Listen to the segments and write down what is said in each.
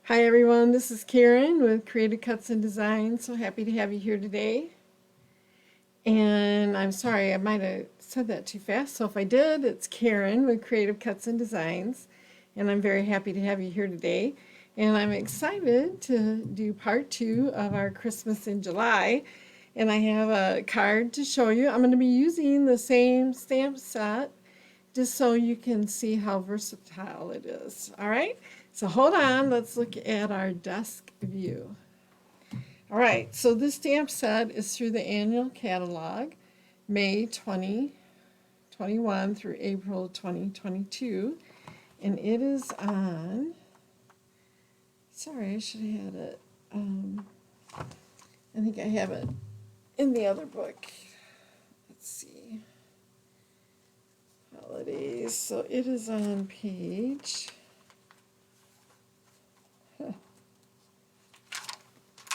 Hi everyone, this is Karen with Creative Cuts and Designs. So happy to have you here today. And I'm sorry, I might have said that too fast. So if I did, it's Karen with Creative Cuts and Designs. And I'm very happy to have you here today. And I'm excited to do part 2 of our Christmas in July. And I have a card to show you. I'm going to be using the same stamp set just so you can see how versatile it is. All right, so hold on, let's look at our desk view. All right, so this stamp set is through the annual catalog, May 2021 through April 2022, and it is on, sorry, I should have had it, I think I have it in the other book. Let's see, holidays, so it is on page,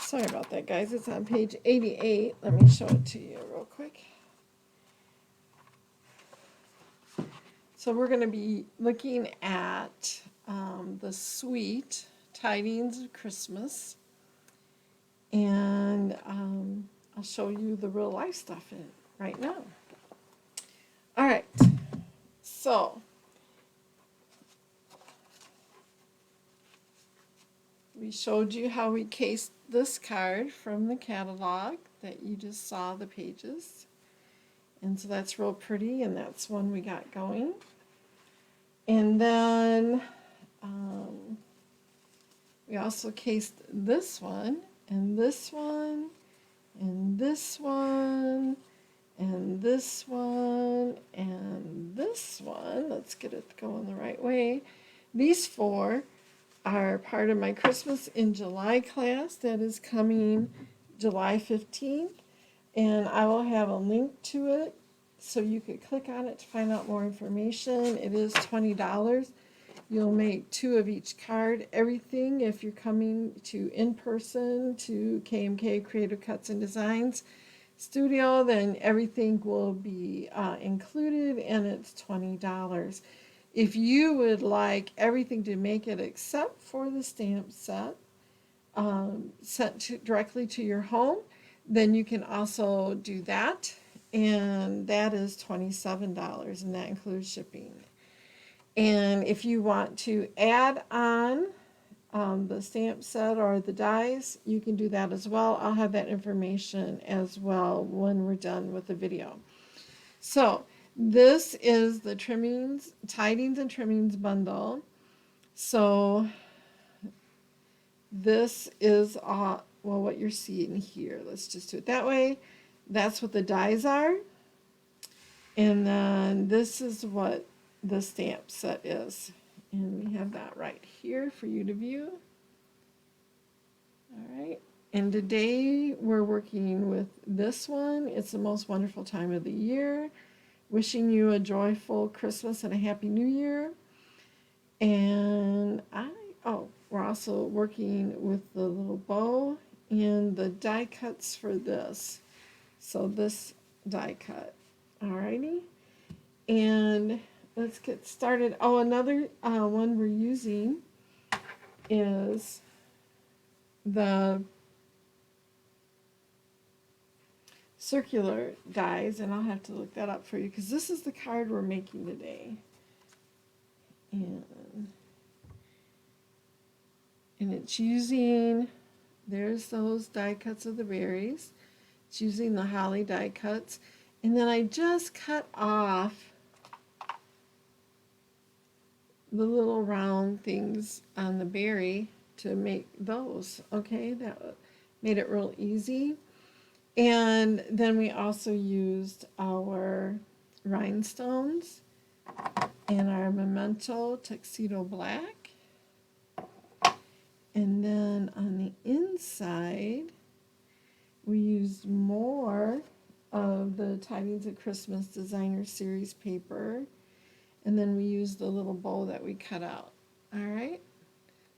sorry about that, guys. It's on page 88. Let me show it to you real quick. So we're going to be looking at the suite, Tidings of Christmas. And I'll show you the real life stuff in it right now. All right. So we showed you how we cased this card from the catalog that you just saw the pages. And so that's real pretty, and that's one we got going. And then we also cased this one, and this one, and this one, and this one, and this one. Let's get it going the right way. These 4 are part of my Christmas in July class that is coming July 15th. And I will have a link to it so you could click on it to find out more information. It is $20. You'll make 2 of each card. Everything, if you're coming to in person to KMK Creative Cuts and Designs Studio, then everything will be included, and it's $20. If you would like everything to make it except for the stamp set sent directly to your home, then you can also do that, and that is $27, and that includes shipping. And if you want to add on the stamp set or the dies, you can do that as well. I'll have that information as well when we're done with the video. So this is the trimmings, Tidings and Trimmings bundle. So this is well, what you're seeing here. Let's just do it that way. That's what the dies are. And then this is what the stamp set is. And we have that right here for you to view. All right. And today we're working with this one. It's the most wonderful time of the year. Wishing you a joyful Christmas and a happy New Year. And we're also working with the little bow and the die cuts for this. So this die cut. Alrighty. And let's get started. Oh, another one we're using is the circular dies, and I'll have to look that up for you because this is the card we're making today. And it's using, there's those die cuts of the berries. It's using the Halle die cuts. And then I just cut off the little round things on the berry to make those. Okay, that made it real easy. And then we also used our rhinestones and our memento tuxedo black. And then on the inside, we used more of the Tidings of Christmas Designer Series paper. And then we used the little bow that we cut out. All right?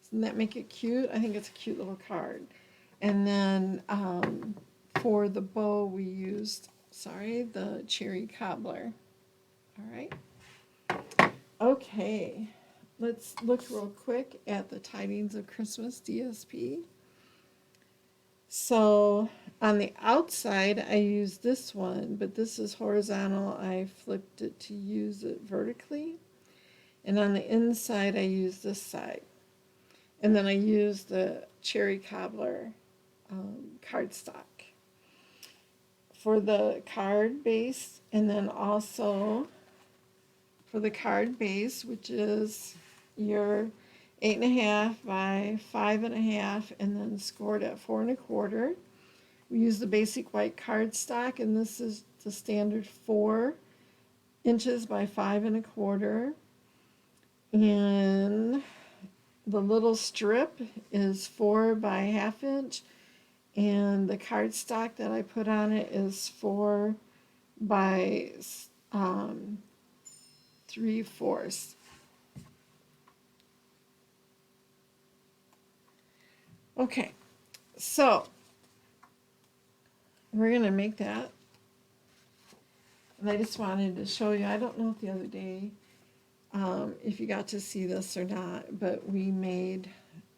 Doesn't that make it cute? I think it's a cute little card. And then for the bow, we used, the cherry cobbler. All right? Okay. let's look real quick at the Tidings of Christmas DSP. So on the outside, I use this one, but this is horizontal. I flipped it to use it vertically. And on the inside, I use this side. And then I use the cherry cobbler cardstock for the card base, and then also for the card base, which is your 8.5 by 5.5, and then scored at 4 1/4. We use the basic white cardstock, and this is the standard 4 inches by 5 1/4. And the little strip is 4 by 1/2 inch, and the cardstock that I put on it is 4 by 3/4. Okay, so we're going to make that. And I just wanted to show you, I don't know if the other day, if you got to see this or not, but we made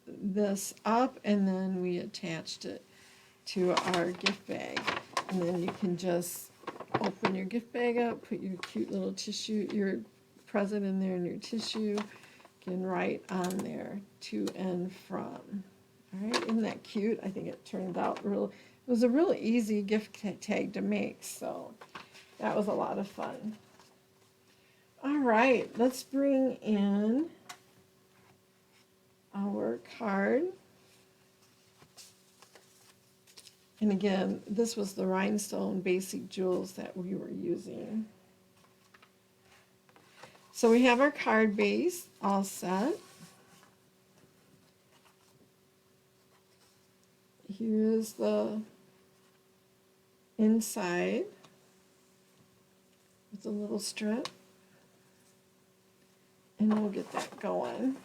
this up and then we attached it to our gift bag. And then you can just open your gift bag up, put your cute little tissue, your present in there and your tissue. You can write on there to and from. All right, isn't that cute? I think it turned out it was a really easy gift tag to make, so that was a lot of fun. All right, let's bring in our card. And again, this was the Rhinestone Basic Jewels that we were using. So we have our card base all set. Here's the inside with a little strip. And we'll get that going.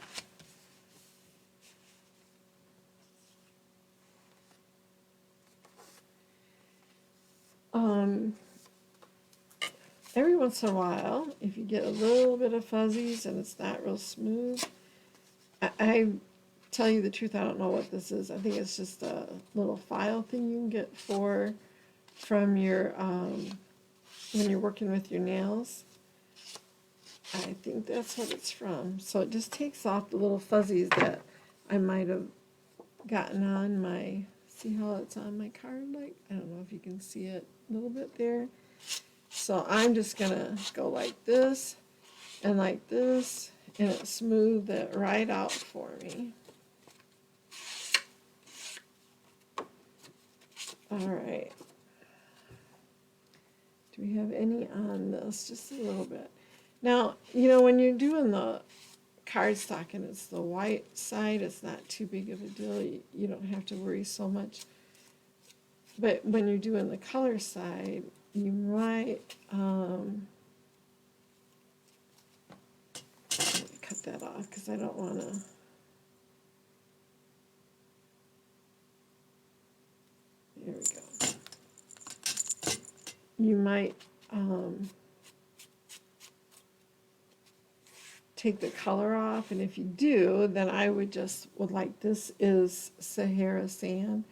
Every once in a while, if you get a little bit of fuzzies and it's not real smooth, I tell you the truth, I don't know what this is. I think it's just a little file thing you can get from your when you're working with your nails. I think that's what it's from. So it just takes off the little fuzzies that I might have gotten on my, see how it's on my card? Like, I don't know if you can see it a little bit there. So I'm just gonna go like this, and it smoothed it right out for me. All right. Do we have any on this? Just a little bit. Now, you know, when you're doing the cardstock and it's the white side, it's not too big of a deal. You don't have to worry so much. But when you're doing the color side, you might cut that off because I don't want to. There we go. You might take the color off, and if you do, then I would like this is Sahara sand,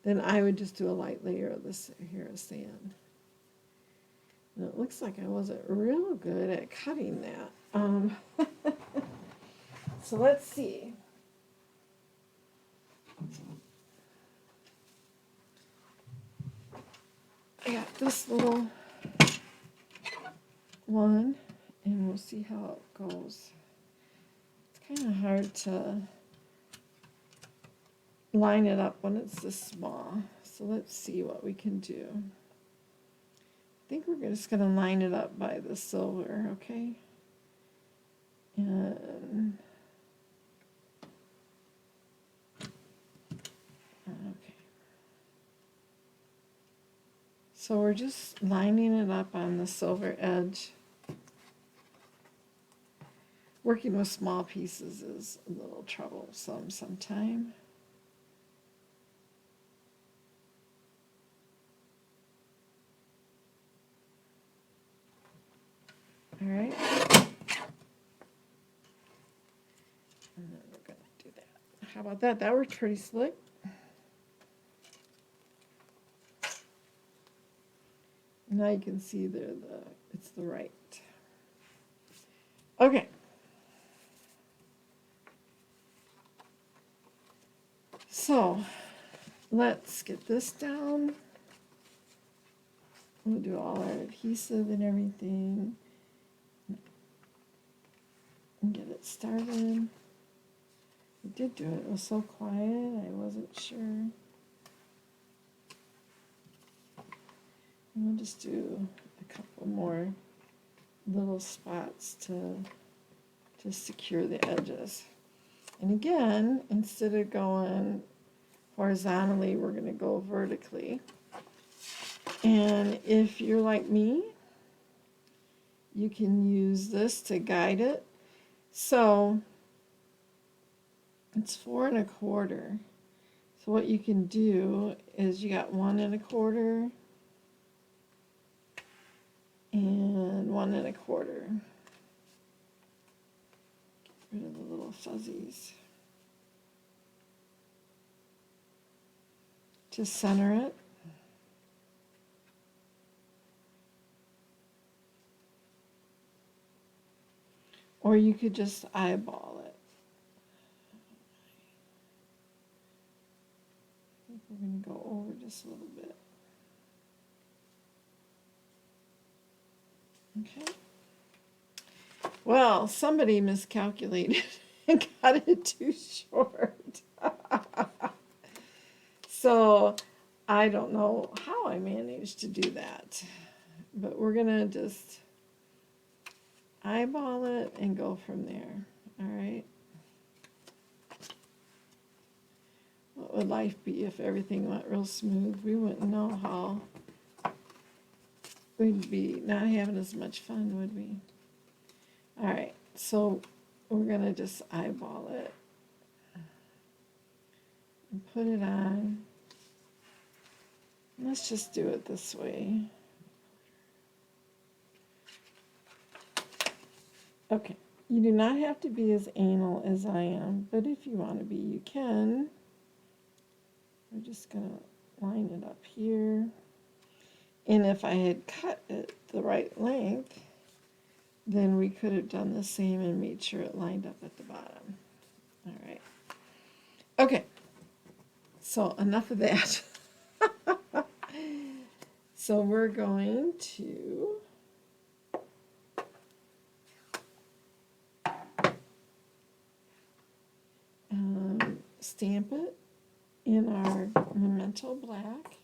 then I would just do a light layer of the Sahara sand. And it looks like I wasn't real good at cutting that. So let's see. I got this little one, and we'll see how it goes. It's kind of hard to line it up when it's this small. So let's see what we can do. I think we're just going to line it up by the silver, okay? And okay. So we're just lining it up on the silver edge. Working with small pieces is a little troublesome sometimes. All right. And then we're going to do that. How about that? That worked pretty slick. Now you can see there it's the right. Okay. So let's get this down. We'll do all our adhesive and everything and get it started. We did do it. It was so quiet, I wasn't sure. And we'll just do a couple more little spots to secure the edges. And again, instead of going horizontally, we're going to go vertically. And if you're like me, you can use this to guide it. So it's 4 1/4. So what you can do is you got 1 1/4 and 1 1/4. Get rid of the little fuzzies. To center it. Or you could just eyeball it. I think we're going to go over just a little bit. Okay. Well, somebody miscalculated and got it too short. So I don't know how I managed to do that. But we're going to just eyeball it and go from there. All right. What would life be if everything went real smooth? We wouldn't know how. We'd be not having as much fun, would we? All right. So we're going to just eyeball it and put it on. Let's just do it this way. Okay, you do not have to be as anal as I am, but if you want to be, you can. We're just going to line it up here. And if I had cut it the right length, then we could have done the same and made sure it lined up at the bottom. All right. Okay, so enough of that. So we're going to stamp it in our Memento Black.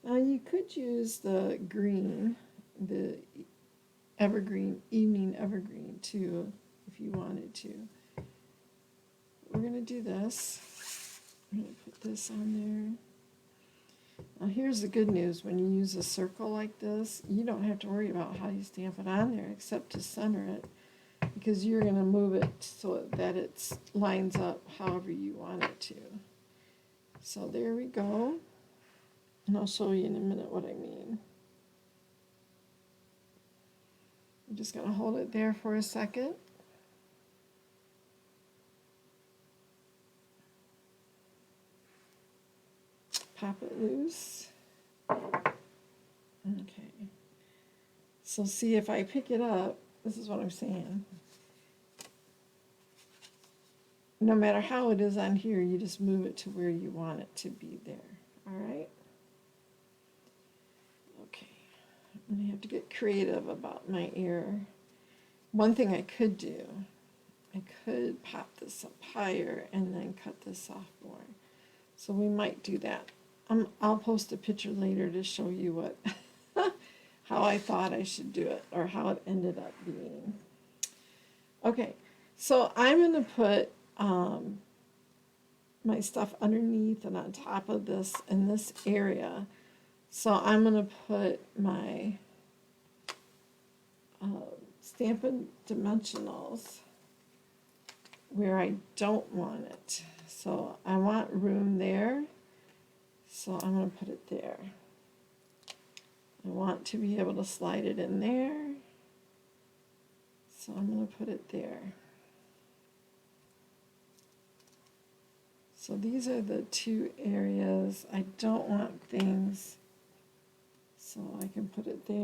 Now you could use the green, the evergreen, evening evergreen too, if you wanted to. We're going to do this. I'm going to put this on there. Now here's the good news. When you use a circle like this, you don't have to worry about how you stamp it on there except to center it, because you're going to move it so that it lines up however you want it to. So there we go. And I'll show you in a minute what I mean. I'm just going to hold it there for a second. Pop it loose. Okay. So see, if I pick it up, this is what I'm saying. No matter how it is on here, you just move it to where you want it to be there. All right? Okay. I'm going to have to get creative about my ear. One thing I could do, I could pop this up higher and then cut this off more. So we might do that. I'll post a picture later to show you what, how I thought I should do it, or how it ended up being. Okay, so I'm going to put my stuff underneath and on top of this in this area. So I'm going to put my Stampin' Dimensionals where I don't want it. So I want room there. So I'm going to put it there. I want to be able to slide it in there. So I'm going to put it there. So these are the two areas. I don't want things, so I can put it there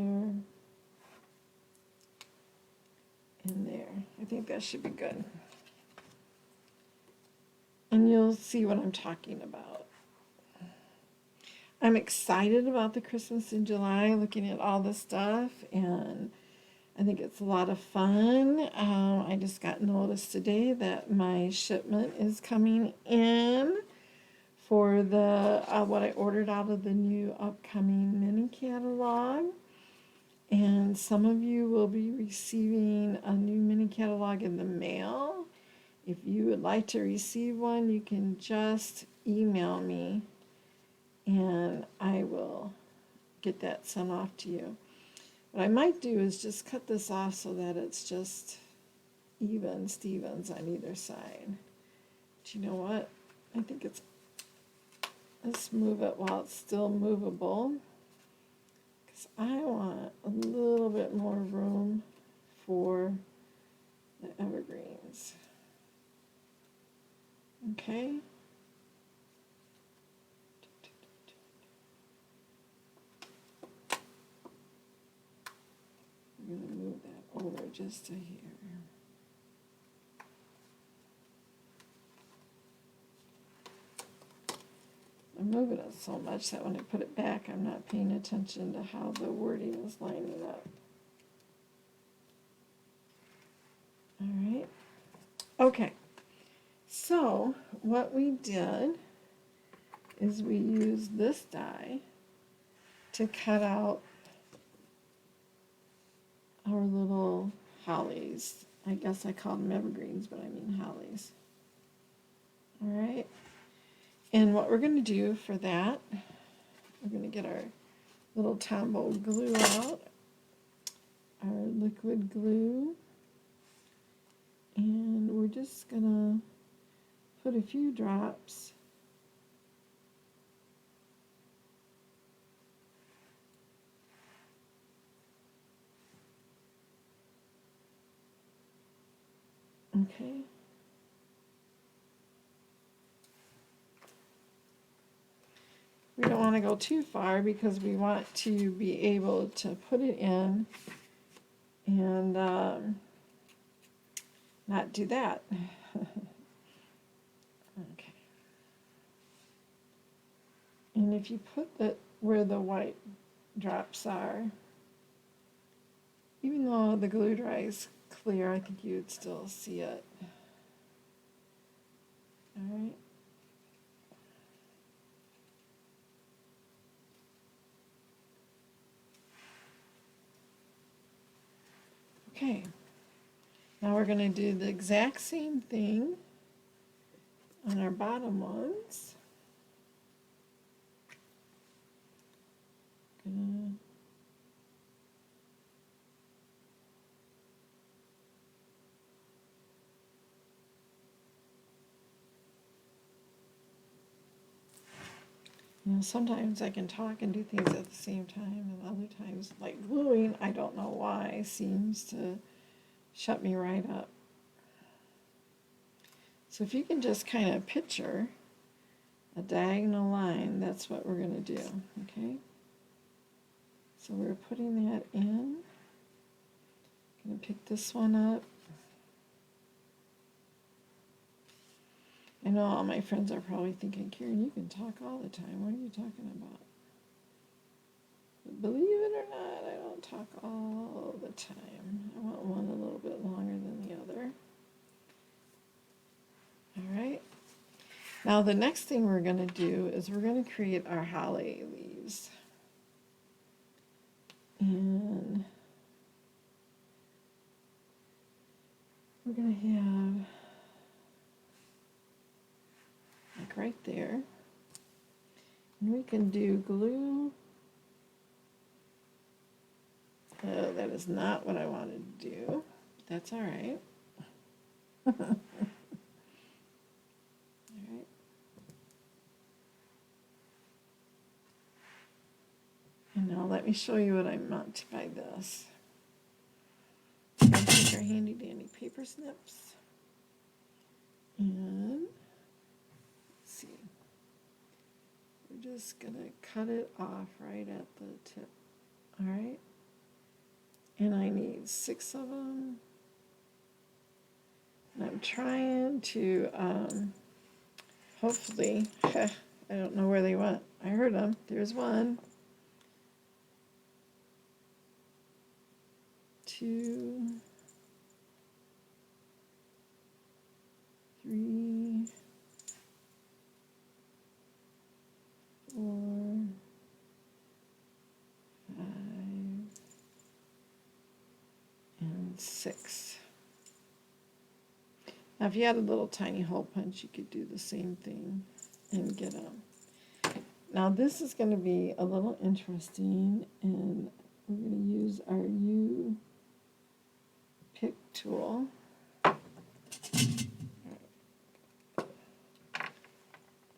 and there. I think that should be good. And you'll see what I'm talking about. I'm excited about the Christmas in July, looking at all this stuff, and I think it's a lot of fun. I just got notice today that my shipment is coming in for the what I ordered out of the new upcoming mini catalog. And some of you will be receiving a new mini catalog in the mail. If you would like to receive one, you can just email me and I will get that sent off to you. What I might do is just cut this off so that it's just even Stevens on either side. But you know what? I think it's, let's move it while it's still movable, because I want a little bit more room for the evergreens. Okay. I'm going to move that over just to here. I'm moving it so much that when I put it back, I'm not paying attention to how the wording is lining up. All right. Okay. So what we did is we used this die to cut out our little hollies. I guess I call them evergreens, but I mean hollies. All right. And what we're going to do for that, we're going to get our little Tombow glue out, our liquid glue, and we're just going to put a few drops okay. We don't want to go too far because we want to be able to put it in and not do that. Okay. And if you put it where the white drops are, even though the glue dries clear, I think you'd still see it. All right. Okay, now we're going to do the exact same thing on our bottom ones. You know, sometimes I can talk and do things at the same time, and other times, like gluing, I don't know why, seems to shut me right up. So if you can just kind of picture a diagonal line, that's what we're going to do, okay? So we're putting that in. I'm going to pick this one up. I know all my friends are probably thinking, Karen, you can talk all the time. What are you talking about? But believe it or not, I don't talk all the time. I want one a little bit longer than the other. All right. Now the next thing we're going to do is we're going to create our Halle leaves. And we're going to have, like right there, and we can do glue. Oh, that is not what I wanted to do. That's all right. All right. And now let me show you what I meant by this. Take our handy dandy paper snips and let's we're just going to cut it off right at the tip. All right? And I need 6 of them. And I'm trying to, hopefully, I don't know where they went. I heard them. There's 1, 2, 3, 4, 5, and 6. Now, if you had a little tiny hole punch, you could do the same thing and get them. Now, this is going to be a little interesting, and we're going to use our U-pick tool.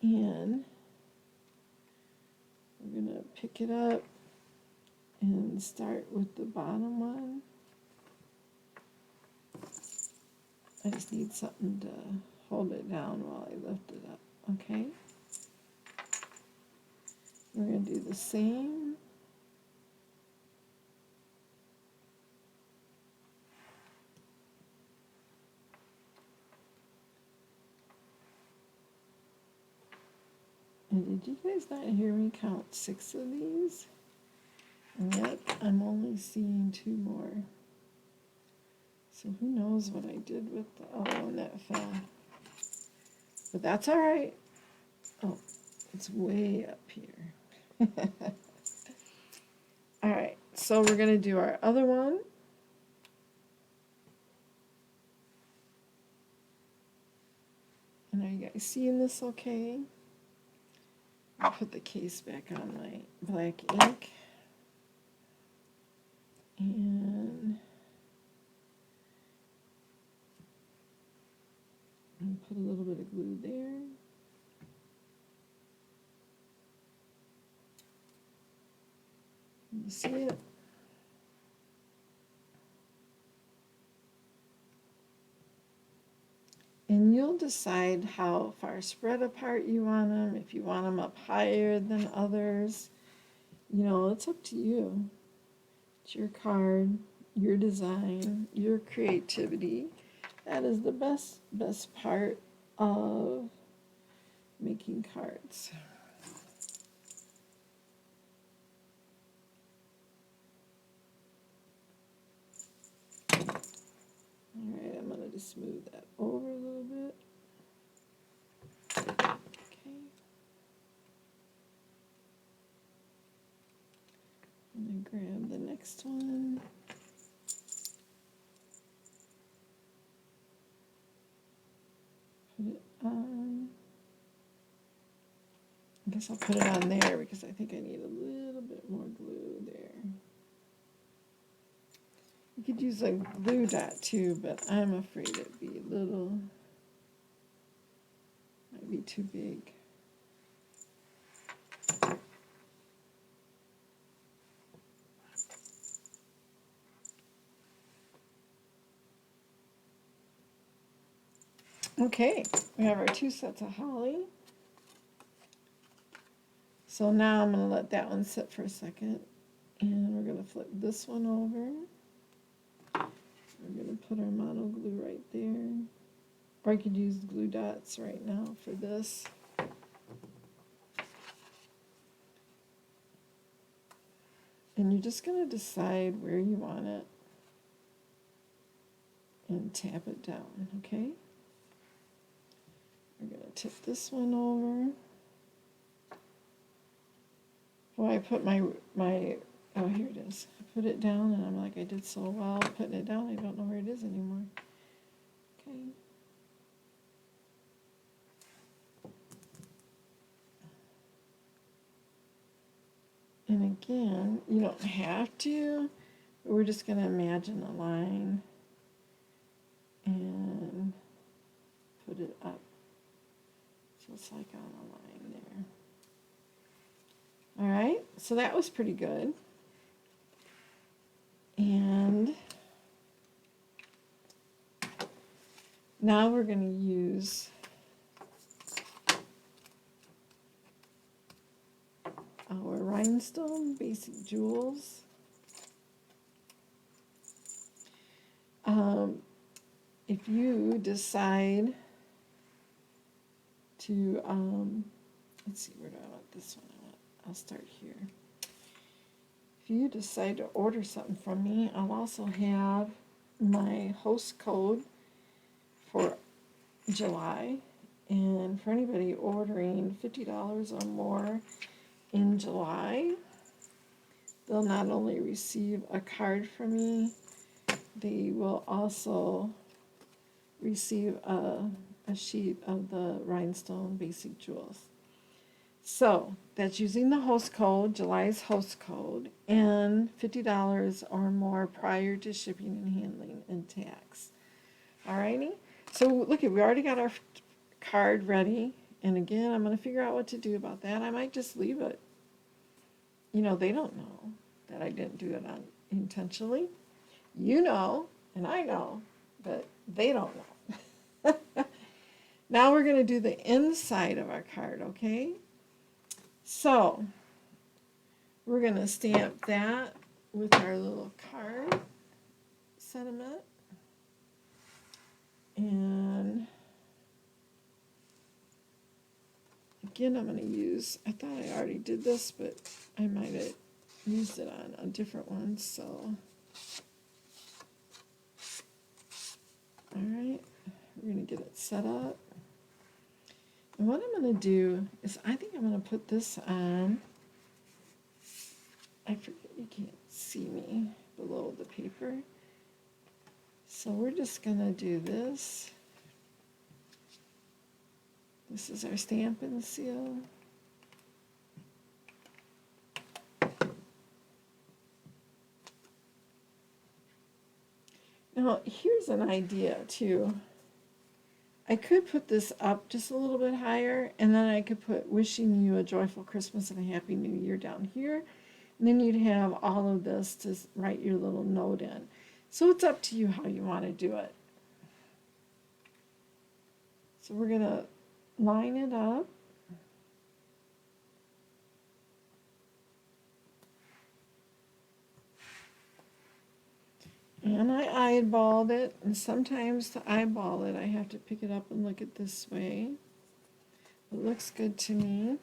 And we're going to pick it up and start with the bottom one. I just need something to hold it down while I lift it up, okay? We're going to do the same. And did you guys not hear me count 6 of these? And yet I'm only seeing 2 more. So who knows what I did with the other one that fell. But that's all right. Oh, it's way up here. All right, so we're going to do our other one. And are you guys seeing this okay? I'll put the case back on my black ink. And put a little bit of glue there. You see it? And you'll decide how far spread apart you want them, if you want them up higher than others. You know, it's up to you. It's your card, your design, your creativity. That is the best part of making cards. All right, I'm going to just smooth that over a little bit. Okay. I'm going to grab the next one. Put it on. I guess I'll put it on there because I think I need a little bit more glue there. You could use a glue dot too, but I'm afraid it'd be a little, might be too big. Okay, we have our 2 sets of holly. So now I'm going to let that one sit for a second, and we're going to flip this one over. We're going to put our mono glue right there. Or I could use glue dots right now for this. And you're just going to decide where you want it and tap it down, okay? We're going to tip this one over. Well, I put my, oh, here it is. I put it down, and I'm like, I did so well putting it down, I don't know where it is anymore. Okay. And again, you don't have to, but we're just going to imagine a line and put it up. Just like on a line there. All right, so that was pretty good. And now we're going to use Rhinestone Basic Jewels. If you decide to, let's see, where do I want this one? I'll start here. If you decide to order something from me, I'll also have my host code for July. And for anybody ordering $50 or more in July, they'll not only receive a card from me, they will also receive a sheet of the Rhinestone Basic Jewels. So that's using the host code, July's host code, and $50 or more prior to shipping and handling and tax. Alrighty? So look, we already got our card ready. And again, I'm going to figure out what to do about that. I might just leave it. You know, they don't know that I didn't do it intentionally. You know, and I know, but they don't know. Now we're going to do the inside of our card, okay? So we're going to stamp that with our little card sentiment. And again, I'm going to use, I thought I already did this, but I might have used it on a different one, so. All right, we're going to get it set up. And what I'm going to do is I think I'm going to put this on. I forget, you can't see me below the paper. So we're just going to do this. This is our stamp and seal. Now, here's an idea too. I could put this up just a little bit higher, and then I could put wishing you a joyful Christmas and a happy new year down here. And then you'd have all of this to write your little note in. So it's up to you how you want to do it. So we're going to line it up. And I eyeballed it, and sometimes to eyeball it, I have to pick it up and look at this way. It looks good to me.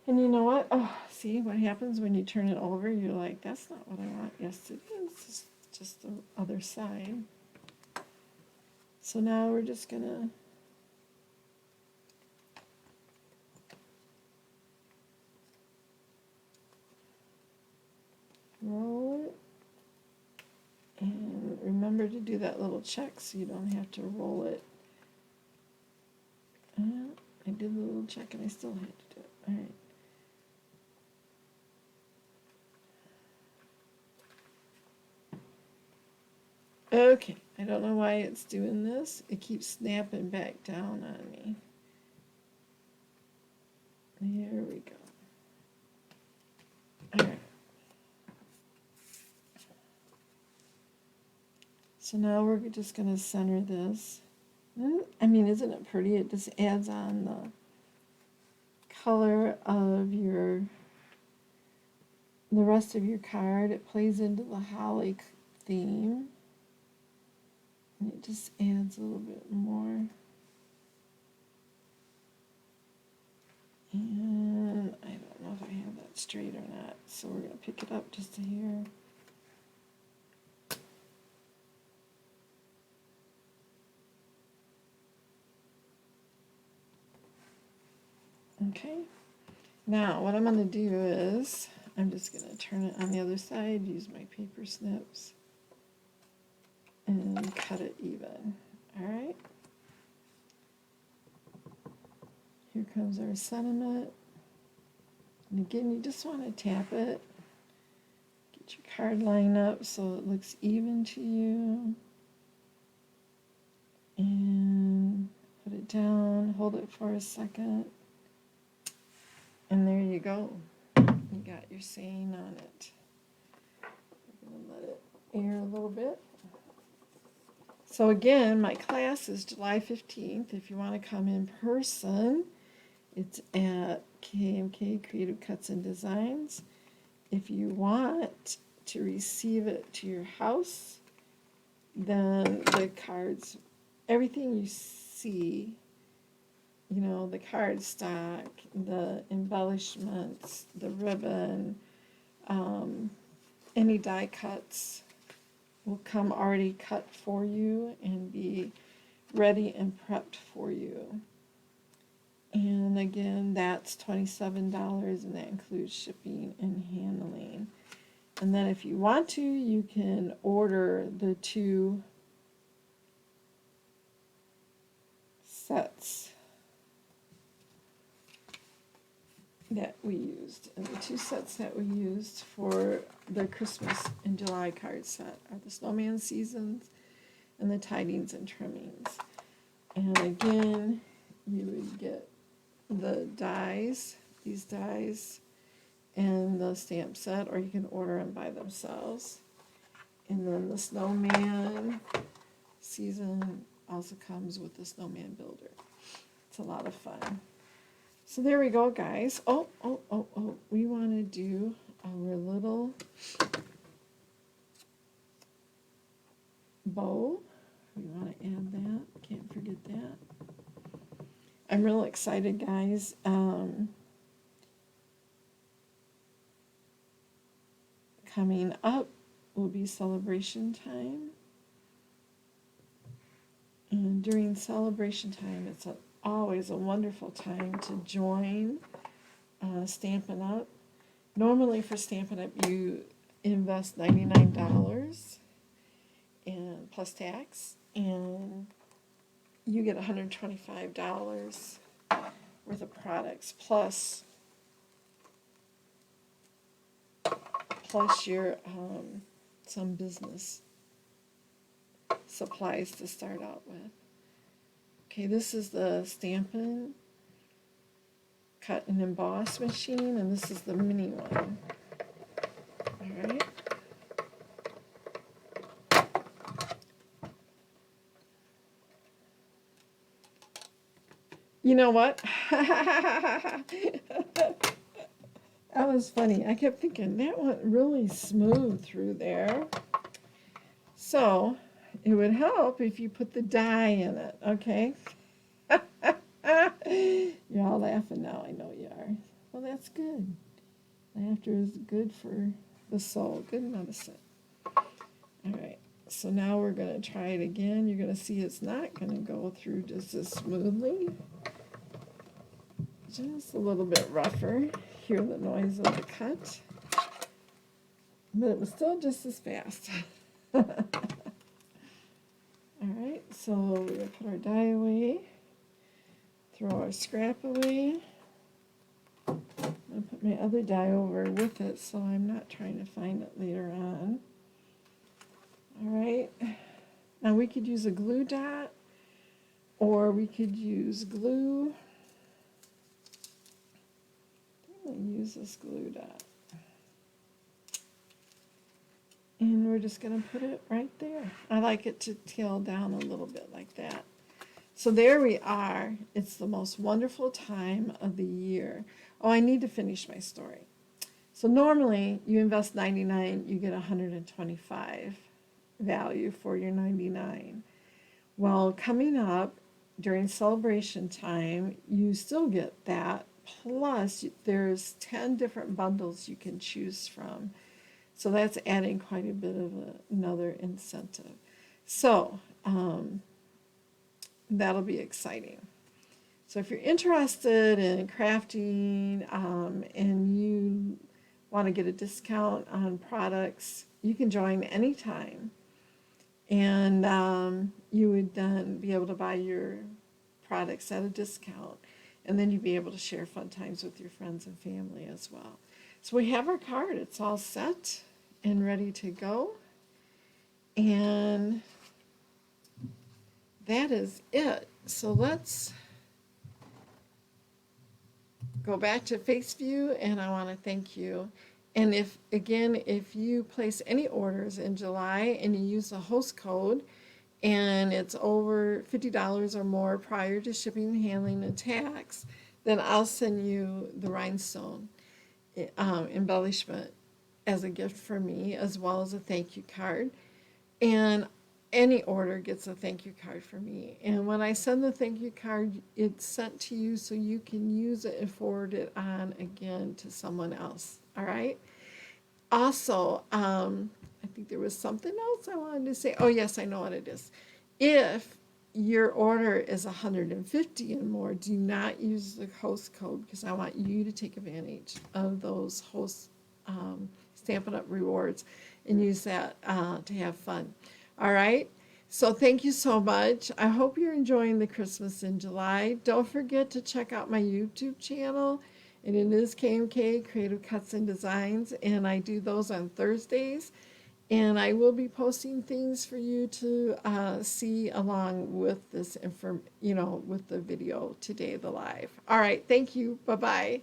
And you know what? Oh, see what happens when you turn it over? You're like, that's not what I want. Yes, it is. It's just the other side. So now we're just going to roll it. And remember to do that little check so you don't have to roll it. I did the little check and I still had to do it. All right. Okay, I don't know why it's doing this. It keeps snapping back down on me. There we go. All right. So now we're just going to center this. I mean, isn't it pretty? It just adds on the color of the rest of your card. It plays into the holly theme. And it just adds a little bit more. And I don't know if I have that straight or not. So we're going to pick it up just a hair. Okay, now what I'm going to do is I'm just going to turn it on the other side, use my paper snips, and cut it even. All right, here comes our sentiment. And again, you just want to tap it, get your card line up so it looks even to you, and put it down, hold it for a second. And there you go. You got your saying on it. I'm going to let it air a little bit. So again, my class is July 15th. If you want to come in person, it's at KMK Creative Cuts and Designs. If you want to receive it to your house, then the cards, everything you see, you know, the cardstock, the embellishments, the ribbon, any die cuts will come already cut for you and be ready and prepped for you. And again, that's $27, and that includes shipping and handling. And then if you want to, you can order the 2 sets that we used. And the 2 sets that we used for the Christmas in July card set are the Snowman Seasons and the Tidings and Trimmings. And again, you would get the dies, these dies, and the stamp set, or you can order them by themselves. And then the Snowman Season also comes with the Snowman Builder. It's a lot of fun. So there we go, guys. Oh, we want to do our little bow. We want to add that. Can't forget that. I'm real excited, guys. Coming up will be celebration time. And during celebration time, it's always a wonderful time to join Stampin' Up. Normally for Stampin' Up, you invest $99 and plus tax, and you get $125 worth of products plus your some business supplies to start out with. Okay, this is the Stampin' Cut and Emboss machine, and this is the mini one. All right. You know what? That was funny. I kept thinking that went really smooth through there. So it would help if you put the die in it, okay? You're all laughing now. I know you are. Well, that's good. Laughter is good for the soul. Good medicine. All right. So now we're going to try it again. You're going to see it's not going to go through just as smoothly. Just a little bit rougher. Hear the noise of the cut. But it was still just as fast. All right, so we're going to put our die away. Throw our scrap away. I'm going to put my other die over with it so I'm not trying to find it later on. All right. Now we could use a glue dot, or we could use glue. I'm going to use this glue dot. And we're just going to put it right there. I like it to tail down a little bit like that. So there we are. It's the most wonderful time of the year. Oh, I need to finish my story. So normally you invest $99, you get $125 value for your $99. Well, coming up during celebration time, you still get that. Plus, there's 10 different bundles you can choose from. So that's adding quite a bit of another incentive. So that'll be exciting. So if you're interested in crafting and you want to get a discount on products, you can join anytime. And you would then be able to buy your products at a discount. And then you'd be able to share fun times with your friends and family as well. So we have our card. It's all set and ready to go. And that is it. So let's go back to face view, and I want to thank you. And if you place any orders in July and you use the host code and it's over $50 or more prior to shipping, handling, and tax, then I'll send you the rhinestone embellishment as a gift for me, as well as a thank you card. And any order gets a thank you card for me. And when I send the thank you card, it's sent to you so you can use it and forward it on again to someone else. All right. Also, I think there was something else I wanted to say. Oh, yes, I know what it is. If your order is 150 and more, do not use the host code, because I want you to take advantage of those host Stampin' Up! Rewards and use that to have fun. All right. So thank you so much. I hope you're enjoying the Christmas in July. Don't forget to check out my YouTube channel. And it is KMK, Creative Cuts and Designs, and I do those on Thursdays. And I will be posting things for you to see along with this with the video today, the live. All right, thank you. Bye-bye.